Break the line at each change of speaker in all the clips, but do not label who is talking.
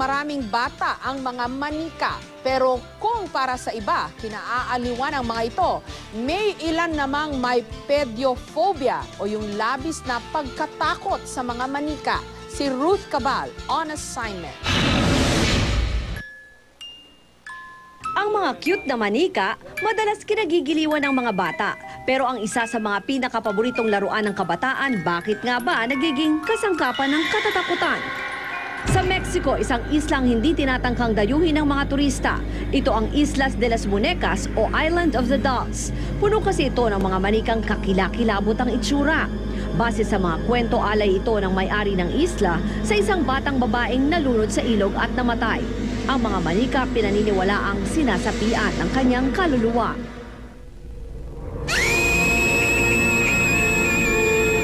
maraming bata ang mga manika. Pero kung para sa iba, kinaaaliwan ang mga ito, may ilan namang may pediophobia o yung labis na pagkatakot sa mga manika. Si Ruth Cabal on assignment.
Ang mga cute na manika, madalas kinagigiliwan ng mga bata. Pero ang isa sa mga pinakapaboritong laruan ng kabataan, bakit nga ba nagiging kasangkapan ng katatakutan? Sa Mexico, isang islang hindi tinatangkang dayuhin ng mga turista. Ito ang Islas de las Muñecas o Island of the Dolls. Puno kasi ito ng mga manikang kakilakilabot ang itsura. Base sa mga kwento, alay ito ng may-ari ng isla sa isang batang babaeng nalunod sa ilog at namatay. Ang mga manika pinaniniwalaang sinasapian ng kanyang kaluluwa.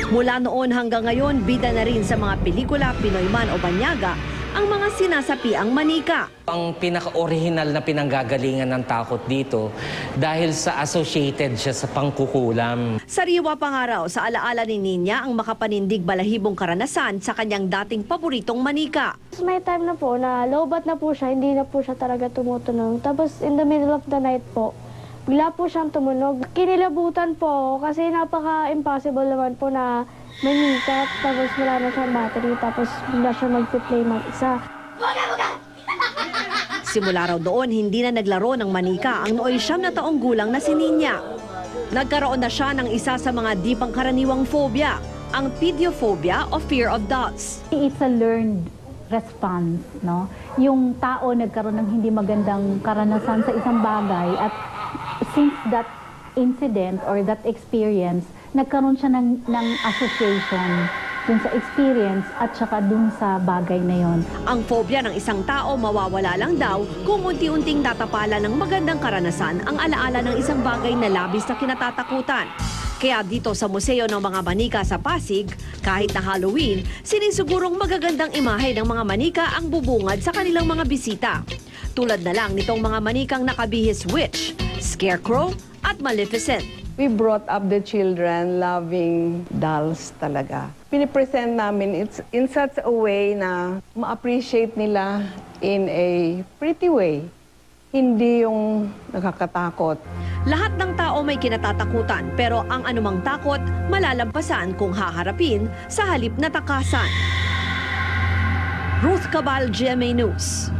Mula noon hanggang ngayon, bida na rin sa mga pelikula, Pinoy man o Banyaga, ang mga sinasapiang manika.
Ang pinaka-original na pinanggagalingan ng takot dito dahil sa associated siya sa pangkukulam.
Sariwa pa nga raw sa alaala ni Ninya ang makapanindig balahibong karanasan sa kanyang dating paboritong manika.
May time na po na lowbat na po siya, hindi na po siya talaga tumutunog. Tapos in the middle of the night po, bigla po siyang tumunog. Kinilabutan po kasi napaka-impossible naman po na manika. Tapos wala na siyang battery. Tapos bigla siya mag-play mag-isa.
Simula raw doon, hindi na naglaro ng manika ang nooy 9 na taong gulang na si Ninya. Nagkaroon na siya ng isa sa mga di pangkaraniwang phobia, ang pediophobia o fear of dolls.
It's a learned response, no? Yung tao nagkaroon ng hindi magandang karanasan sa isang bagay at since that incident or that experience, nagkaroon siya ng association dun sa experience at saka dun sa bagay na yon.
Ang phobia ng isang tao mawawala lang daw kung unti-unting tatapalan ng magandang karanasan ang alaala ng isang bagay na labis na kinatatakutan. Kaya dito sa Museo ng mga Manika sa Pasig, kahit na Halloween, sinisigurong magagandang imahe ng mga manika ang bubungad sa kanilang mga bisita. Tulad na lang nitong mga manikang nakabihis witch, scarecrow at maleficent.
We brought up the children loving dolls talaga. Pinipresent namin it's in such a way na ma-appreciate nila in a pretty way. Hindi yung nakakatakot.
Lahat ng tao may kinatatakutan, pero ang anumang takot malalampasan kung haharapin sa halip na takasan. Ruth Cabal, GMA News.